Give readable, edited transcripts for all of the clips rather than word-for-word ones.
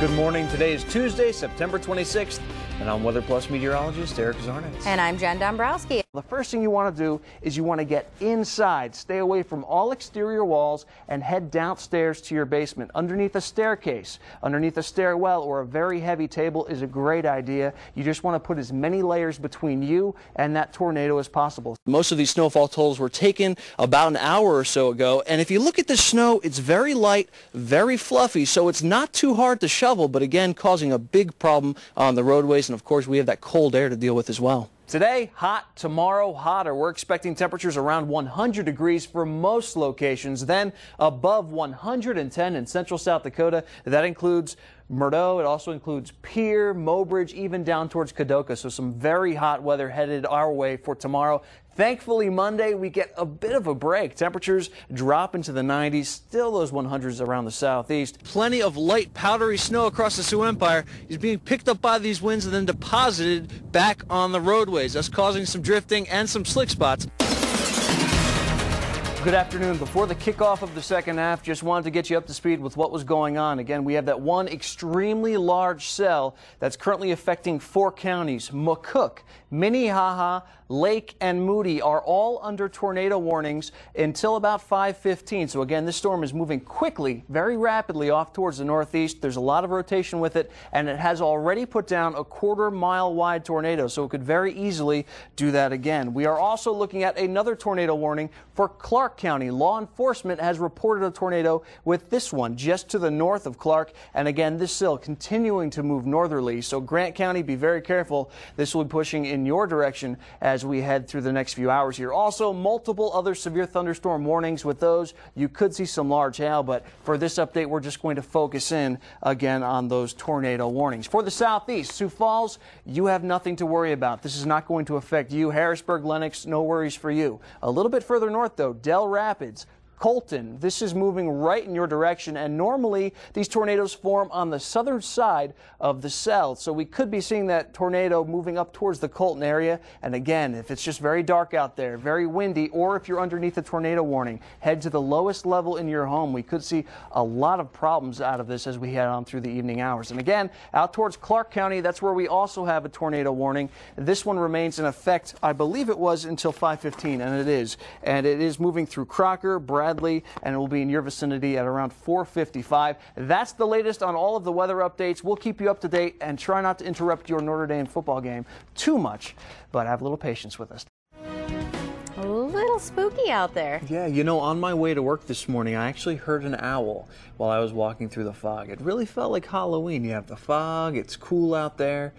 Good morning. Today is Tuesday, September 26th, and I'm Weather Plus meteorologist Erik. And I'm Jen Dombrowski. The first thing you want to do is you want to get inside, stay away from all exterior walls, and head downstairs to your basement. Underneath a staircase, underneath a stairwell, or a very heavy table is a great idea. You just want to put as many layers between you and that tornado as possible. Most of these snowfall totals were taken about an hour or so ago, and if you look at the snow, it's very light, very fluffy, so it's not too hard to shovel, but again, causing a big problem on the roadways, and of course we have that cold air to deal with as well. Today, hot. Tomorrow, hotter. We're expecting temperatures around 100 degrees for most locations, then above 110 in central South Dakota. That includes Murdo. It also includes Pierre, Mobridge, even down towards Kadoka. So some very hot weather headed our way for tomorrow. Thankfully, Monday, we get a bit of a break. Temperatures drop into the 90s, still those 100s around the southeast. Plenty of light, powdery snow across the Sioux Empire is being picked up by these winds and then deposited back on the roadways. That's causing some drifting and some slick spots. Good afternoon. Before the kickoff of the second half, just wanted to get you up to speed with what was going on. Again, we have that one extremely large cell that's currently affecting 4 counties. McCook, Minnehaha, Lake, and Moody are all under tornado warnings until about 5:15. So again, this storm is moving quickly, very rapidly off towards the northeast. There's a lot of rotation with it, and it has already put down a 1/4-mile wide tornado, so it could very easily do that again. We are also looking at another tornado warning for Clark County. Law enforcement has reported a tornado with this one just to the north of Clark, and again, this cell continuing to move northerly. So Grant County, be very careful. This will be pushing in your direction as we head through the next few hours here. Also, multiple other severe thunderstorm warnings. With those, you could see some large hail, but for this update, we're just going to focus in again on those tornado warnings. For the southeast, Sioux Falls, you have nothing to worry about. This is not going to affect you. Harrisburg, Lenox, no worries for you. A little bit further north, though, Del Rapids, Colton, this is moving right in your direction, and normally these tornadoes form on the southern side of the cell, so we could be seeing that tornado moving up towards the Colton area. And again, if it's just very dark out there, very windy, or if you're underneath a tornado warning, head to the lowest level in your home. We could see a lot of problems out of this as we head on through the evening hours. And again, out towards Clark County, that's where we also have a tornado warning. This one remains in effect, I believe it was until 5:15, and it is. And it is moving through Crocker, Bradley, and it will be in your vicinity at around 4:55. That's the latest on all of the weather updates. We'll keep you up to date and try not to interrupt your Notre Dame football game too much, but have a little patience with us. A little spooky out there. Yeah, you know, on my way to work this morning, I actually heard an owl while I was walking through the fog. It really felt like Halloween. You have the fog, it's cool out there,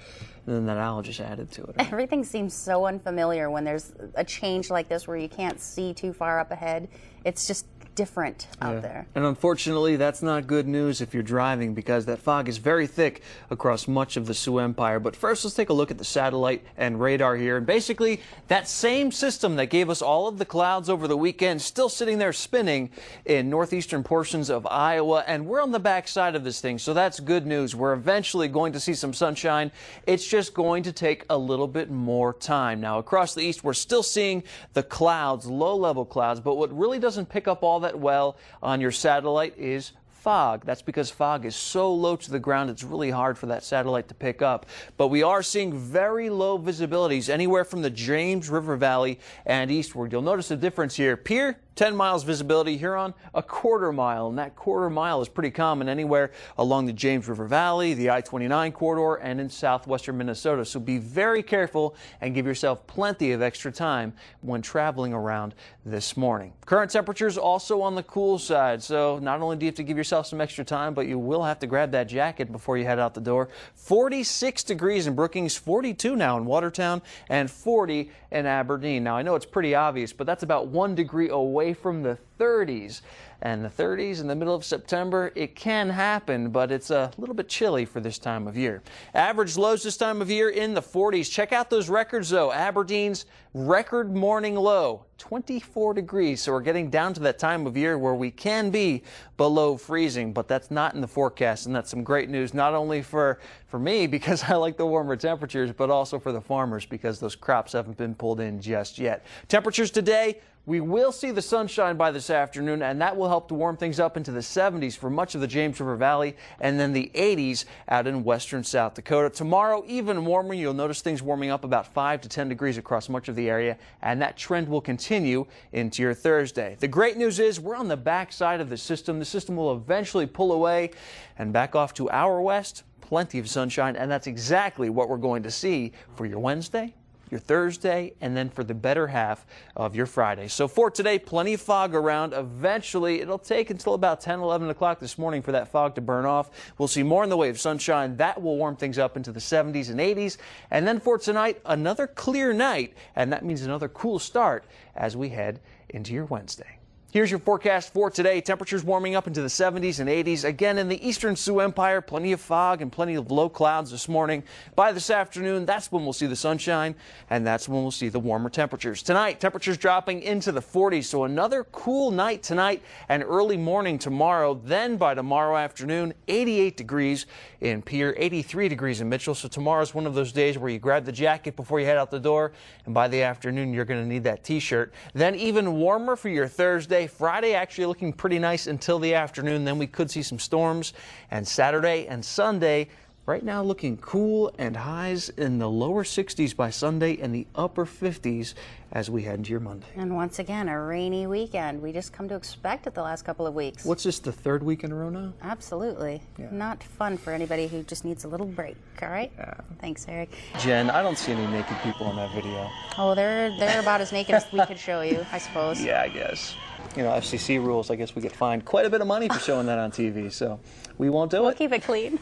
and then that owl just added to it. Everything seems so unfamiliar when there's a change like this where you can't see too far up ahead. It's just different out there. And unfortunately, that's not good news if you're driving, because that fog is very thick across much of the Sioux Empire. But first, let's take a look at the satellite and radar here. And basically, that same system that gave us all of the clouds over the weekend still sitting there spinning in northeastern portions of Iowa. And we're on the backside of this thing, so that's good news. We're eventually going to see some sunshine. It's just going to take a little bit more time. Now, across the east, we're still seeing the clouds, low-level clouds, but what really doesn't pick up all that well on your satellite is fog. That's because fog is so low to the ground, it's really hard for that satellite to pick up. But we are seeing very low visibilities anywhere from the James River Valley and eastward. You'll notice a difference here. Pierre, 10 miles visibility. Huron, a 1/4 mile, and that 1/4 mile is pretty common anywhere along the James River Valley, the I-29 corridor, and in southwestern Minnesota. So be very careful and give yourself plenty of extra time when traveling around this morning. Current temperatures also on the cool side, so not only do you have to give yourself some extra time, but you will have to grab that jacket before you head out the door. 46 degrees in Brookings, 42 now in Watertown, and 40 in Aberdeen. Now, I know it's pretty obvious, but that's about 1 degree away from the 30s. And the 30s in the middle of September, it can happen, but it's a little bit chilly for this time of year. Average lows this time of year in the 40s. Check out those records, though. Aberdeen's record morning low, 24 degrees. So we're getting down to that time of year where we can be below freezing, but that's not in the forecast, and that's some great news, not only for me, because I like the warmer temperatures, but also for the farmers, because those crops haven't been pulled in just yet. Temperatures today, we will see the sunshine by this afternoon, and that will help to warm things up into the 70s for much of the James River Valley, and then the 80s out in western South Dakota. Tomorrow, even warmer. You'll notice things warming up about 5 to 10 degrees across much of the area, and that trend will continue into your Thursday. The great news is we're on the backside of the system. The system will eventually pull away and back off to our west. Plenty of sunshine, and that's exactly what we're going to see for your Wednesday, your Thursday, and then for the better half of your Friday. So for today, plenty of fog around. Eventually, it'll take until about 10, 11 o'clock this morning for that fog to burn off. We'll see more in the way of sunshine. That will warm things up into the 70s and 80s. And then for tonight, another clear night, and that means another cool start as we head into your Wednesday. Here's your forecast for today. Temperatures warming up into the 70s and 80s. Again, in the eastern Sioux Empire, plenty of fog and plenty of low clouds this morning. By this afternoon, that's when we'll see the sunshine, and that's when we'll see the warmer temperatures. Tonight, temperatures dropping into the 40s, so another cool night tonight and early morning tomorrow. Then by tomorrow afternoon, 88 degrees in Pierre, 83 degrees in Mitchell. So tomorrow's one of those days where you grab the jacket before you head out the door, and by the afternoon, you're going to need that t-shirt. Then even warmer for your Thursday. Friday actually looking pretty nice until the afternoon. Then we could see some storms. And Saturday and Sunday, right now looking cool and highs in the lower 60s by Sunday and the upper 50s as we head into your Monday. And once again, a rainy weekend. We just come to expect it the last couple of weeks. What's this, the third week in a row now? Absolutely. Yeah. Not fun for anybody who just needs a little break, all right? Yeah. Thanks, Eric. Jen, I don't see any naked people in that video. Oh, they're about as naked as we could show you, I suppose. Yeah, I guess. You know, FCC rules, I guess we get fined quite a bit of money for showing that on TV, so we won't do it. We'll keep it clean.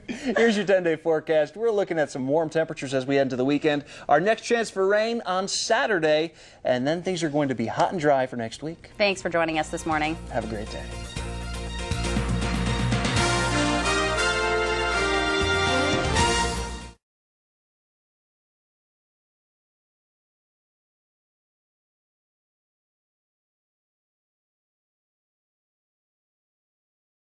Here's your 10-day forecast. We're looking at some warm temperatures as we head into the weekend. Our next chance for rain on Saturday, and then things are going to be hot and dry for next week. Thanks for joining us this morning. Have a great day.